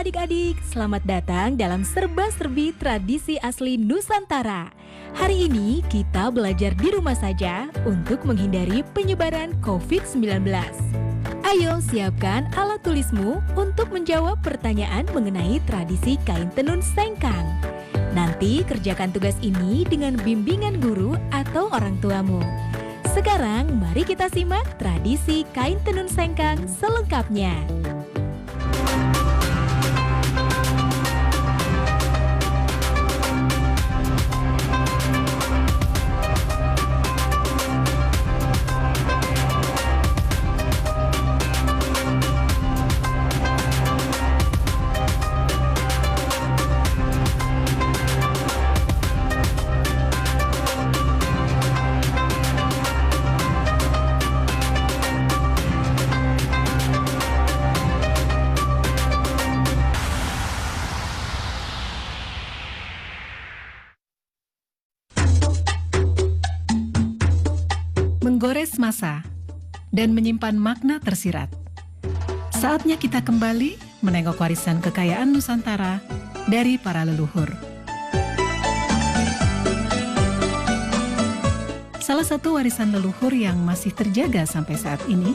Adik-adik, selamat datang dalam Serba-Serbi Tradisi Asli Nusantara. Hari ini kita belajar di rumah saja untuk menghindari penyebaran COVID-19. Ayo siapkan alat tulismu untuk menjawab pertanyaan mengenai tradisi kain tenun sengkang. Nanti kerjakan tugas ini dengan bimbingan guru atau orang tuamu. Sekarang mari kita simak tradisi kain tenun sengkang selengkapnya. Menggores masa dan menyimpan makna tersirat. Saatnya kita kembali menengok warisan kekayaan Nusantara dari para leluhur. Salah satu warisan leluhur yang masih terjaga sampai saat ini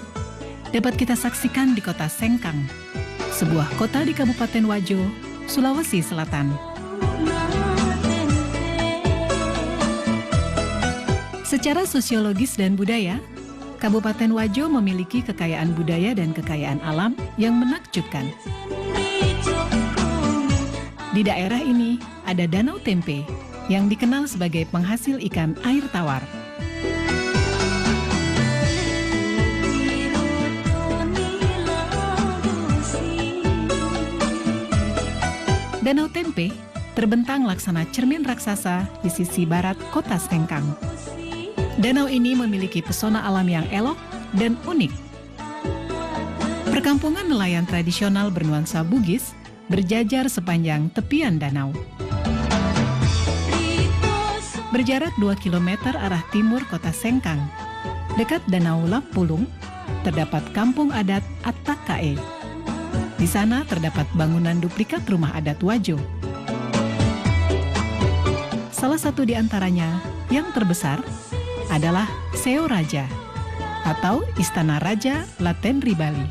dapat kita saksikan di kota Sengkang, sebuah kota di Kabupaten Wajo, Sulawesi Selatan. Secara sosiologis dan budaya, Kabupaten Wajo memiliki kekayaan budaya dan kekayaan alam yang menakjubkan. Di daerah ini ada Danau Tempe yang dikenal sebagai penghasil ikan air tawar. Danau Tempe terbentang laksana cermin raksasa di sisi barat kota Sengkang. Danau ini memiliki pesona alam yang elok dan unik. Perkampungan nelayan tradisional bernuansa Bugis berjajar sepanjang tepian danau. Berjarak 2 km arah timur kota Sengkang, dekat Danau Lampulung, terdapat kampung adat Attakae. Di sana terdapat bangunan duplikat rumah adat Wajo. Salah satu di antaranya yang terbesar adalah Seo Raja atau Istana Raja Latenri Bali.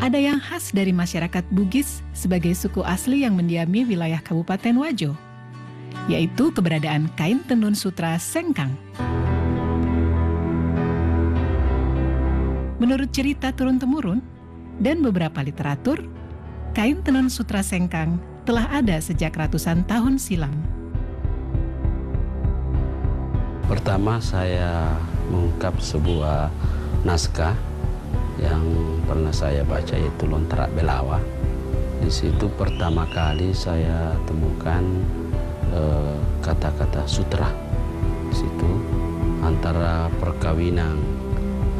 Ada yang khas dari masyarakat Bugis sebagai suku asli yang mendiami wilayah Kabupaten Wajo, yaitu keberadaan kain tenun sutra Sengkang. Menurut cerita turun-temurun dan beberapa literatur, kain tenun sutra Sengkang telah ada sejak ratusan tahun silam. Pertama saya mengungkap sebuah naskah yang pernah saya baca, yaitu Lontrak Belawa. Di situ pertama kali saya temukan kata-kata sutra. Di situ antara perkawinan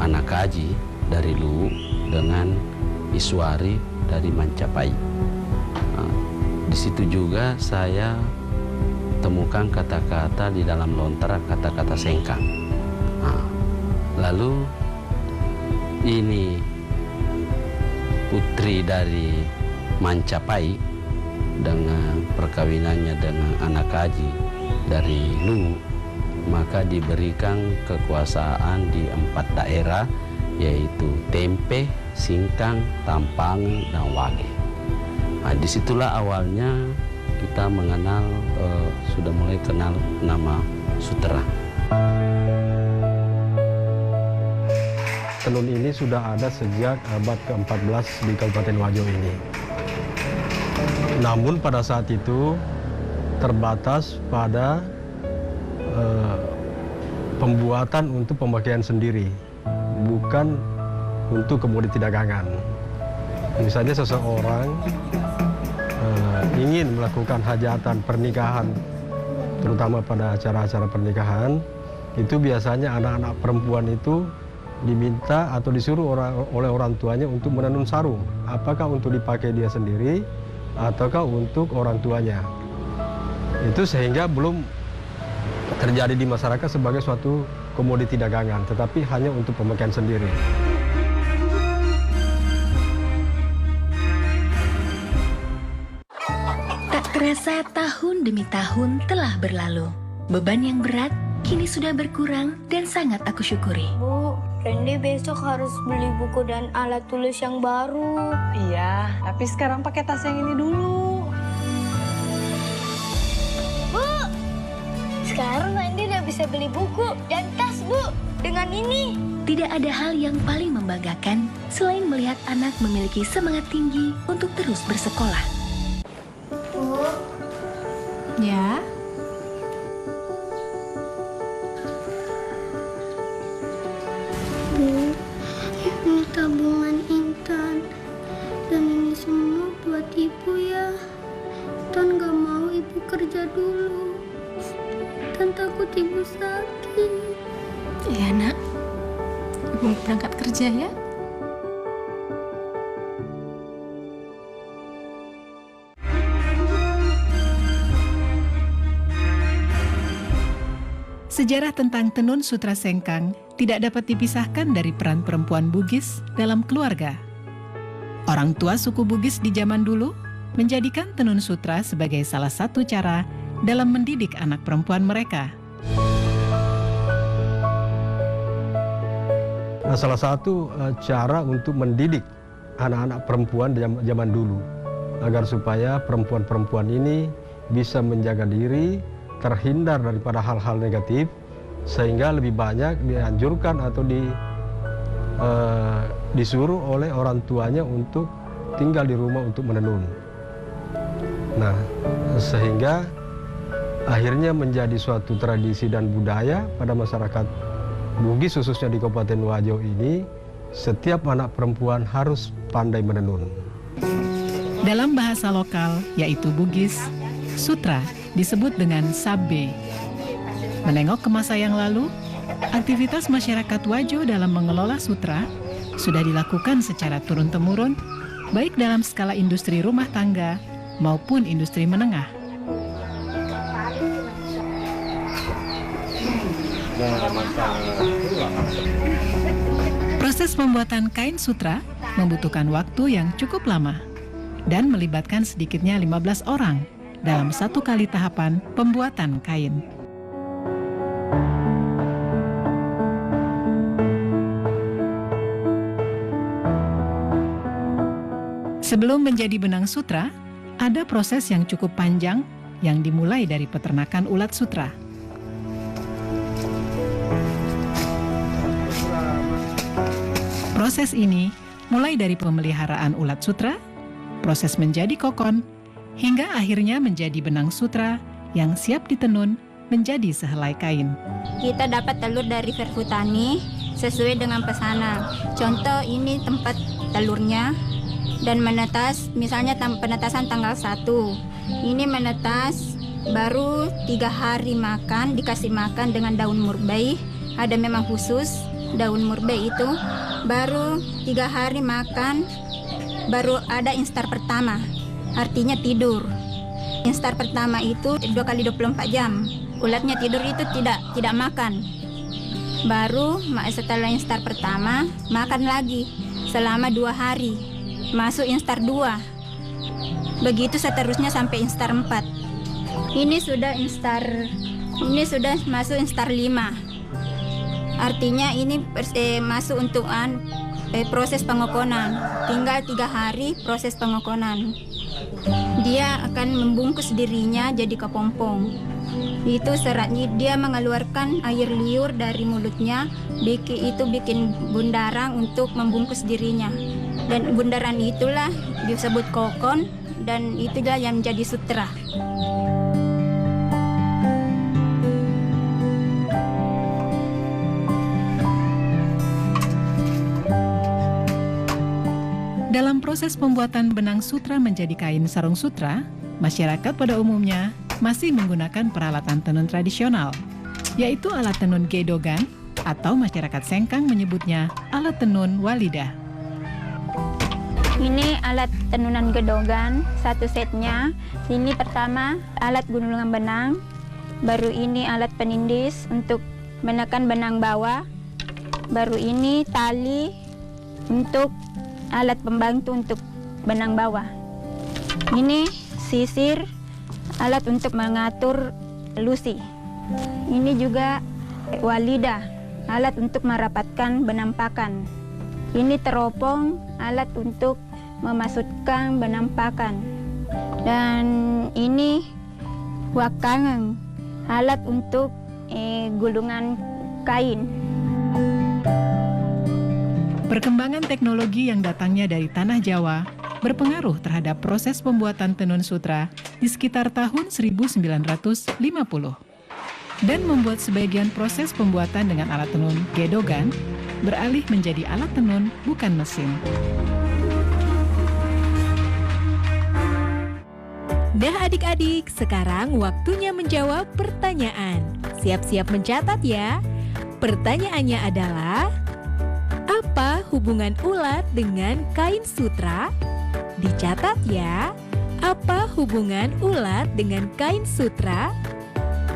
anak Kaji dari Luwu dengan Iswari dari Mancapai. Di situ juga saya temukan kata-kata di dalam lontara, kata-kata sengkang. Nah, lalu ini putri dari Mancapai dengan perkawinannya dengan anak Aji dari Lu, maka diberikan kekuasaan di 4 daerah, yaitu Tempe, Singkang, Tampangan, dan Wage. Nah, disitulah awalnya kita mengenal, sudah mulai kenal nama Sutra. Tenun ini sudah ada sejak abad ke-14 di Kabupaten Wajo ini. Namun pada saat itu terbatas pada pembuatan untuk pemakaian sendiri, bukan untuk komoditi dagangan. Misalnya seseorang ingin melakukan hajatan pernikahan, terutama pada acara-acara pernikahan, itu biasanya anak-anak perempuan itu diminta atau disuruh oleh orang tuanya untuk menenun sarung. Apakah untuk dipakai dia sendiri ataukah untuk orang tuanya. Itu sehingga belum terjadi di masyarakat sebagai suatu komoditi dagangan, tetapi hanya untuk pemakaian sendiri. Tak terasa tahun demi tahun telah berlalu. Beban yang berat kini sudah berkurang dan sangat aku syukuri. Bu, Randy besok harus beli buku dan alat tulis yang baru. Iya, tapi sekarang pakai tas yang ini dulu. Bu, sekarang Randy udah bisa beli buku dan tas, Bu. Dengan ini. Tidak ada hal yang paling membanggakan selain melihat anak memiliki semangat tinggi untuk terus bersekolah. Bu, Ya, Bu, ini tabungan Intan. Dan ini semua buat Ibu ya. Intan gak mau Ibu kerja dulu. Intan takut Ibu sakit. Iya nak, Ibu berangkat kerja ya. Sejarah tentang tenun sutra sengkang tidak dapat dipisahkan dari peran perempuan Bugis dalam keluarga. Orang tua suku Bugis di zaman dulu menjadikan tenun sutra sebagai salah satu cara dalam mendidik anak perempuan mereka. Nah, salah satu cara untuk mendidik anak-anak perempuan zaman dulu agar supaya perempuan-perempuan ini bisa menjaga diri, terhindar daripada hal-hal negatif, sehingga lebih banyak dianjurkan atau disuruh oleh orang tuanya untuk tinggal di rumah untuk menenun. Nah, sehingga akhirnya menjadi suatu tradisi dan budaya pada masyarakat Bugis, khususnya di Kabupaten Wajo ini, setiap anak perempuan harus pandai menenun. Dalam bahasa lokal, yaitu Bugis, sutra disebut dengan sabbe. Menengok ke masa yang lalu, aktivitas masyarakat Wajo dalam mengelola sutra sudah dilakukan secara turun-temurun, baik dalam skala industri rumah tangga maupun industri menengah. Proses pembuatan kain sutra membutuhkan waktu yang cukup lama dan melibatkan sedikitnya 15 orang dalam satu kali tahapan pembuatan kain. Sebelum menjadi benang sutra, ada proses yang cukup panjang yang dimulai dari peternakan ulat sutra. Proses ini mulai dari pemeliharaan ulat sutra, proses menjadi kokon, hingga akhirnya menjadi benang sutra yang siap ditenun menjadi sehelai kain. Kita dapat telur dari Verfutani sesuai dengan pesanan. Contoh ini tempat telurnya dan menetas, misalnya penetasan tanggal 1. Ini menetas baru 3 hari makan, dikasih makan dengan daun murbei. Ada memang khusus daun murbei itu. Baru 3 hari makan, baru ada instar pertama, artinya tidur. instar pertama itu 2 kali 24 jam. Ulatnya tidur itu tidak makan. Baru setelah instar pertama makan lagi selama 2 hari. Masuk instar 2. Begitu seterusnya sampai instar 4. Ini sudah masuk instar 5. Artinya ini masuk untuk proses pengokonan. Tinggal 3 hari proses pengokonan. Dia akan membungkus dirinya jadi kepompong. Itu seratnya, dia mengeluarkan air liur dari mulutnya, bikin bundaran untuk membungkus dirinya. Dan bundaran itulah disebut kokon, dan itulah yang menjadi sutra. Dalam proses pembuatan benang sutra menjadi kain sarung sutra, masyarakat pada umumnya masih menggunakan peralatan tenun tradisional, yaitu alat tenun gedogan atau masyarakat Sengkang menyebutnya alat tenun walidah. Ini alat tenunan gedogan, 1 setnya. Ini pertama alat gulungan benang, baru ini alat penindis untuk menekan benang bawah, baru ini tali untuk alat pembantu untuk benang bawah. Ini sisir, alat untuk mengatur lusi. Ini juga walidah, alat untuk merapatkan benang pakan. Ini teropong, alat untuk memasukkan benang pakan. Dan ini wakangan, alat untuk gulungan kain. Perkembangan teknologi yang datangnya dari tanah Jawa berpengaruh terhadap proses pembuatan tenun sutra di sekitar tahun 1950 dan membuat sebagian proses pembuatan dengan alat tenun gedogan beralih menjadi alat tenun bukan mesin. Nah adik-adik, sekarang waktunya menjawab pertanyaan. Siap-siap mencatat ya. Pertanyaannya adalah, apa hubungan ulat dengan kain sutra? Dicatat ya. Apa hubungan ulat dengan kain sutra?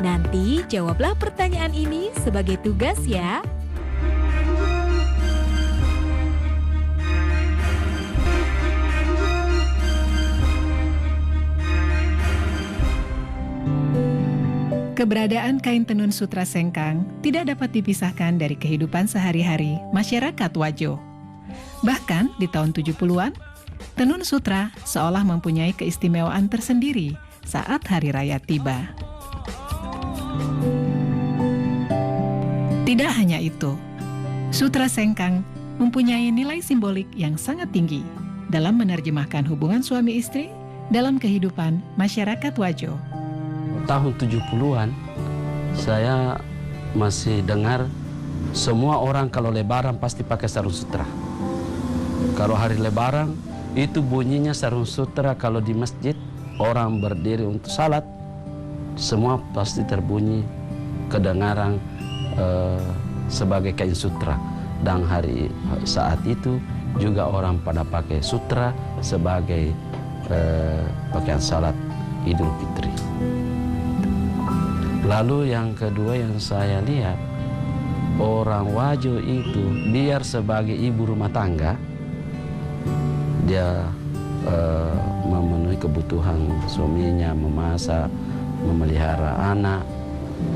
Nanti jawablah pertanyaan ini sebagai tugas ya. Keberadaan kain tenun sutra Sengkang tidak dapat dipisahkan dari kehidupan sehari-hari masyarakat Wajo. Bahkan di tahun 70-an, tenun sutra seolah mempunyai keistimewaan tersendiri saat hari raya tiba. Tidak hanya itu, sutra Sengkang mempunyai nilai simbolik yang sangat tinggi dalam menerjemahkan hubungan suami istri dalam kehidupan masyarakat Wajo. Tahun 70-an saya masih dengar semua orang kalau lebaran pasti pakai sarung sutra. Kalau hari lebaran itu bunyinya sarung sutra, kalau di masjid orang berdiri untuk salat semua pasti terbunyi kedengaran sebagai kain sutra. Dan saat itu juga orang pada pakai sutra sebagai pakaian salat Idul Fitri. Lalu yang kedua yang saya lihat, orang Wajo itu biar sebagai ibu rumah tangga, dia memenuhi kebutuhan suaminya, memasak, memelihara anak.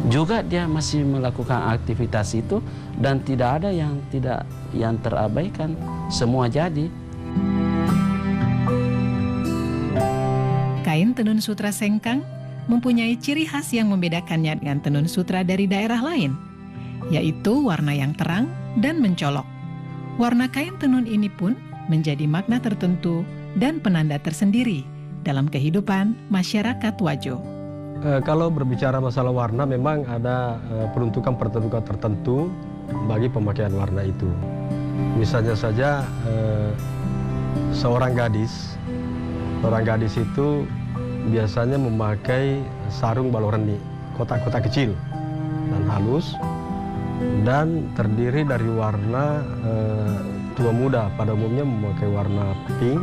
Juga dia masih melakukan aktivitas itu dan tidak ada yang terabaikan, semua jadi. Kain tenun sutra Sengkang mempunyai ciri khas yang membedakannya dengan tenun sutra dari daerah lain, yaitu warna yang terang dan mencolok. Warna kain tenun ini pun menjadi makna tertentu dan penanda tersendiri dalam kehidupan masyarakat Wajo. Kalau berbicara masalah warna, memang ada peruntukan tertentu bagi pemakaian warna itu. Misalnya saja seorang gadis itu biasanya memakai sarung baloreni, kotak-kotak kecil dan halus, dan terdiri dari warna tua muda. Pada umumnya memakai warna pink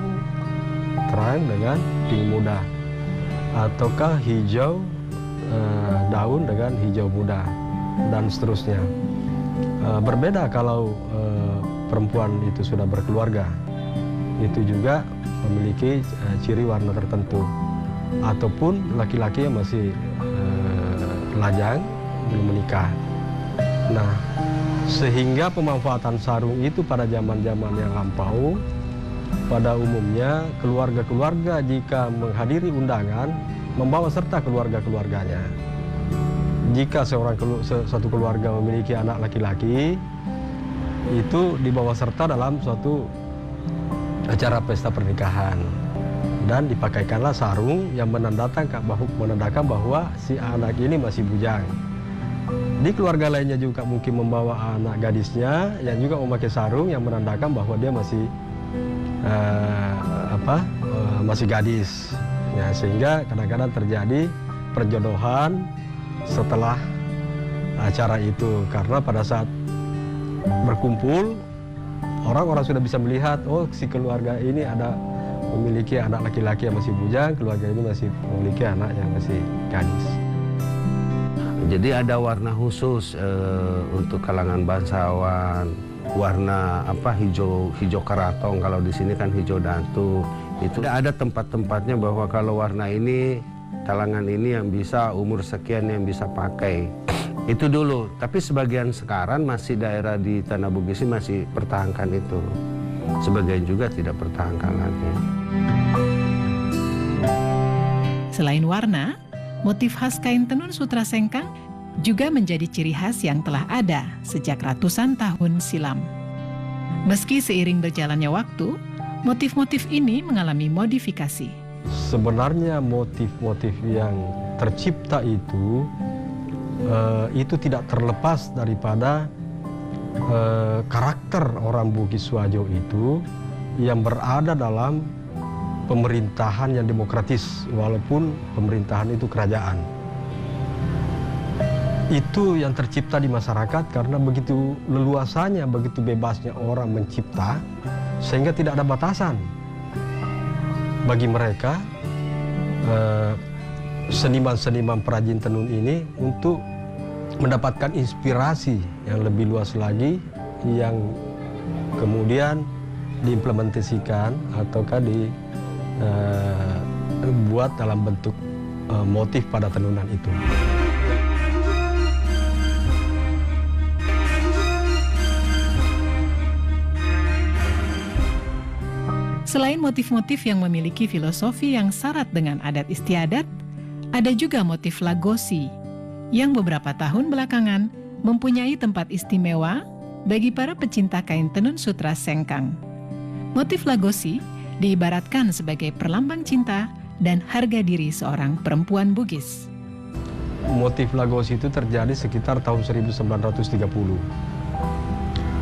terang dengan pink muda. ataukah hijau daun dengan hijau muda, dan seterusnya. Berbeda kalau perempuan itu sudah berkeluarga, itu juga memiliki ciri warna tertentu. Ataupun laki-laki yang masih lajang, belum menikah. Nah, sehingga pemanfaatan sarung itu pada zaman-zaman yang lampau, pada umumnya keluarga-keluarga jika menghadiri undangan membawa serta keluarga-keluarganya. Jika satu keluarga memiliki anak laki-laki, itu dibawa serta dalam suatu acara pesta pernikahan, dan dipakaikanlah sarung yang menandakan bahwa si anak ini masih bujang. Di keluarga lainnya juga mungkin membawa anak gadisnya yang juga memakai sarung yang menandakan bahwa dia masih masih gadis. Ya, sehingga kadang-kadang terjadi perjodohan setelah acara itu, karena pada saat berkumpul orang-orang sudah bisa melihat, oh si keluarga ini memiliki anak laki-laki yang masih bujang, keluarga ini masih memiliki anak yang masih gadis. Jadi ada warna khusus untuk kalangan bangsawan, warna hijau karatong, kalau di sini kan hijau datu. Itu ada tempat-tempatnya bahwa kalau warna ini, kalangan ini yang bisa, umur sekian yang bisa pakai. Itu dulu, tapi sebagian sekarang masih daerah di Tanah Bugis masih pertahankan itu. Sebagian juga tidak pertahankan lagi. Selain warna, motif khas kain tenun sutra sengkang juga menjadi ciri khas yang telah ada sejak ratusan tahun silam. Meski seiring berjalannya waktu, motif-motif ini mengalami modifikasi. Sebenarnya motif-motif yang tercipta itu tidak terlepas daripada karakter orang Bugis Wajo itu yang berada dalam pemerintahan yang demokratis, walaupun pemerintahan itu kerajaan. Itu yang tercipta di masyarakat karena begitu leluasanya, begitu bebasnya orang mencipta, sehingga tidak ada batasan bagi mereka seniman-seniman perajin tenun ini untuk mendapatkan inspirasi yang lebih luas lagi, yang kemudian diimplementasikan ataukah dibuat dalam bentuk motif pada tenunan itu. Selain motif-motif yang memiliki filosofi yang syarat dengan adat istiadat, ada juga motif lagosi yang beberapa tahun belakangan mempunyai tempat istimewa bagi para pecinta kain tenun sutra sengkang. Motif lagosi diibaratkan sebagai perlambang cinta dan harga diri seorang perempuan Bugis. Motif lagosi itu terjadi sekitar tahun 1930.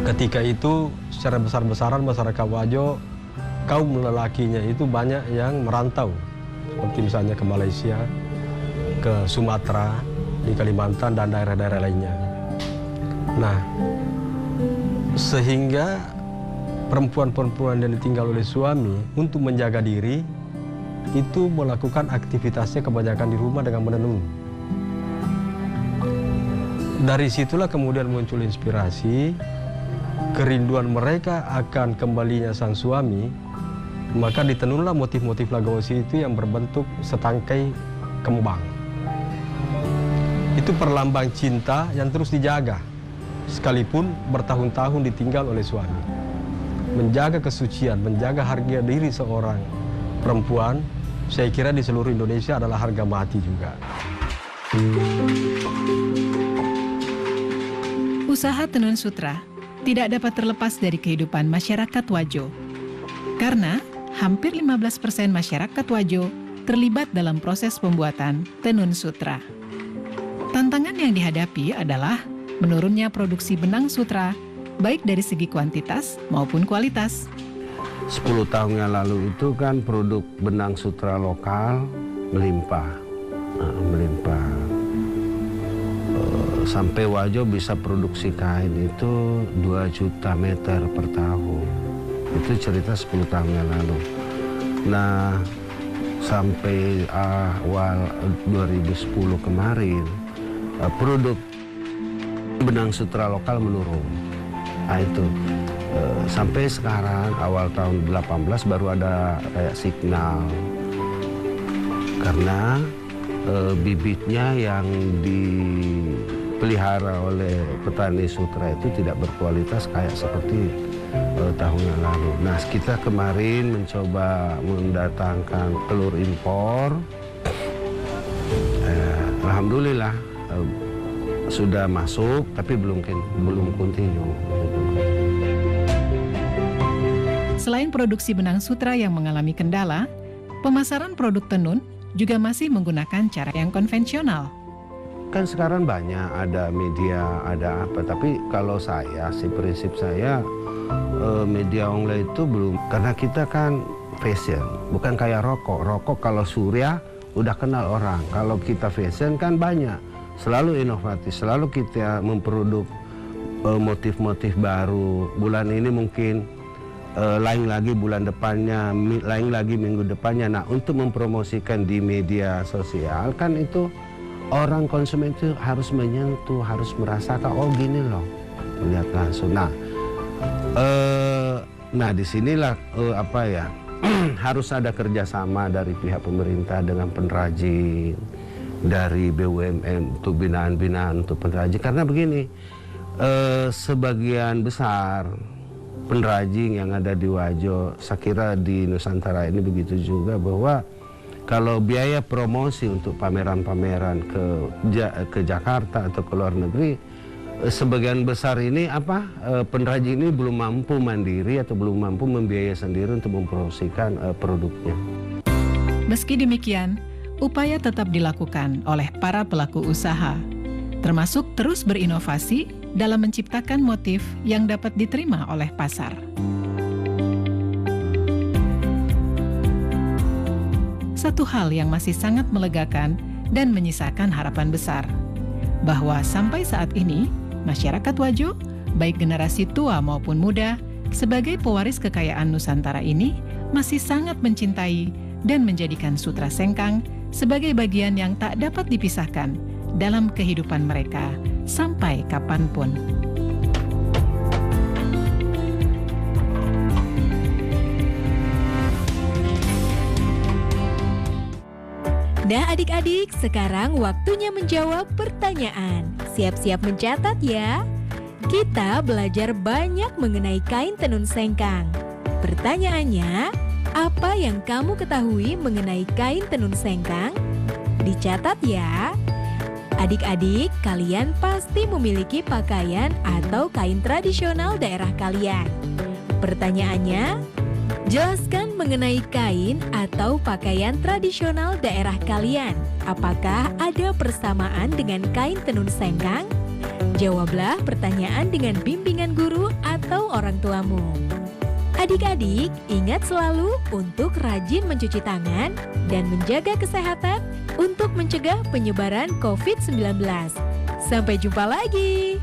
Ketika itu secara besar-besaran masyarakat Wajo, kaum lelakinya itu banyak yang merantau, seperti misalnya ke Malaysia, ke Sumatera, di Kalimantan, dan daerah-daerah lainnya. Nah, sehingga perempuan-perempuan yang ditinggal oleh suami untuk menjaga diri, itu melakukan aktivitasnya kebanyakan di rumah dengan menenun. Dari situlah kemudian muncul inspirasi, kerinduan mereka akan kembalinya sang suami, maka ditenunlah motif-motif lagosi itu yang berbentuk setangkai kembang. Itu perlambang cinta yang terus dijaga, sekalipun bertahun-tahun ditinggal oleh suami. Menjaga kesucian, menjaga harga diri seorang perempuan, saya kira di seluruh Indonesia adalah harga mati juga. Usaha tenun sutra tidak dapat terlepas dari kehidupan masyarakat Wajo. Karena hampir 15% masyarakat Wajo terlibat dalam proses pembuatan tenun sutra. Tantangan yang dihadapi adalah menurunnya produksi benang sutra, baik dari segi kuantitas maupun kualitas. 10 tahun yang lalu itu kan produk benang sutra lokal melimpah. Sampai Wajo bisa produksi kain itu 2 juta meter per tahun. Itu cerita 10 tahun yang lalu. Nah, sampai awal 2010 kemarin produk benang sutra lokal menurun. Nah itu sampai sekarang awal tahun 18 baru ada kayak signal karena bibitnya yang dipelihara oleh petani sutra itu tidak berkualitas kayak seperti tahun yang lalu. Nah, kita kemarin mencoba mendatangkan telur impor. Alhamdulillah sudah masuk, tapi belum continue. Selain produksi benang sutra yang mengalami kendala, pemasaran produk tenun juga masih menggunakan cara yang konvensional. Kan sekarang banyak, ada media, ada apa. Tapi kalau saya, prinsip saya, media online itu belum. Karena kita kan fashion, bukan kayak rokok. Rokok kalau surya udah kenal orang. Kalau kita fashion kan banyak. Selalu inovatif, selalu kita memproduk motif-motif baru. Bulan ini mungkin lain lagi bulan depannya, lain lagi minggu depannya. Nah, untuk mempromosikan di media sosial kan itu orang konsumen itu harus menyentuh, harus merasakan, oh gini loh, melihat langsung. Nah disinilah harus ada kerjasama dari pihak pemerintah dengan pengrajin, dari BUMN untuk binaan-binaan untuk pengrajin. Karena begini, sebagian besar pengrajin yang ada di Wajo, saya kira di Nusantara ini begitu juga, bahwa kalau biaya promosi untuk pameran-pameran ke Jakarta atau ke luar negeri, sebagian besar ini pengrajin ini belum mampu mandiri atau belum mampu membiayai sendiri untuk mempromosikan produknya. Meski demikian, upaya tetap dilakukan oleh para pelaku usaha, termasuk terus berinovasi dalam menciptakan motif yang dapat diterima oleh pasar. Satu hal yang masih sangat melegakan dan menyisakan harapan besar, bahwa sampai saat ini, masyarakat Wajo, baik generasi tua maupun muda, sebagai pewaris kekayaan Nusantara ini, masih sangat mencintai dan menjadikan sutra sengkang sebagai bagian yang tak dapat dipisahkan dalam kehidupan mereka sampai kapanpun. Nah adik-adik, sekarang waktunya menjawab pertanyaan. Siap-siap mencatat ya. Kita belajar banyak mengenai kain tenun sengkang. Pertanyaannya, apa yang kamu ketahui mengenai kain tenun sengkang? Dicatat ya. Adik-adik, kalian pasti memiliki pakaian atau kain tradisional daerah kalian. Pertanyaannya, jelaskan mengenai kain atau pakaian tradisional daerah kalian. Apakah ada persamaan dengan kain tenun sengkang? Jawablah pertanyaan dengan bimbingan guru atau orang tuamu. Adik-adik, ingat selalu untuk rajin mencuci tangan dan menjaga kesehatan untuk mencegah penyebaran COVID-19. Sampai jumpa lagi.